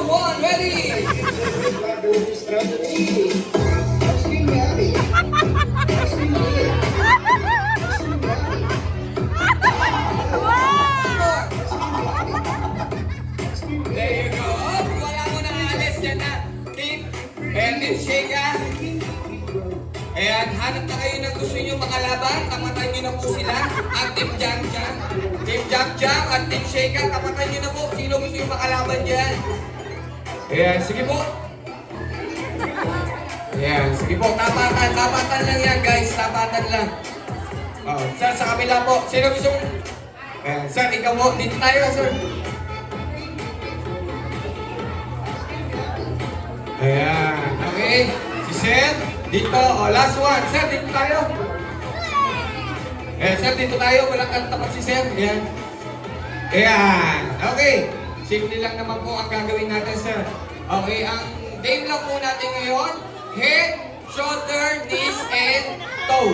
1, ready! There you go. Oh, wala mo nang alis dyan na. Team, and Team Sheka. Ayan, hanap na kayo ng gusto nyo makalaban. Kamatan nyo na po sila. At Team Jang Jang. Team Jang Jang at Team Sheka. Kamatan nyo na po. Sino gusto nyo makalaban dyan? Ayan, sige po. Ayan, sige po. Tapatan. Tapatan lang yan, guys. Tapatan lang. Oh, sir, sa kabila po. Sino gusto mo? Ayan, sir, ikaw po. Dito tayo, sir. Ayan, okay. Si Sir, dito. Oh, last one. Sir, dito tayo. Ayan, sir, dito tayo. Walang tapat si Sir. Ayan. Ayan. Okay. Simple lang naman po ang gagawin natin, sir. Okay, ang game lang po natin ngayon, head, shoulder, knees, and toes.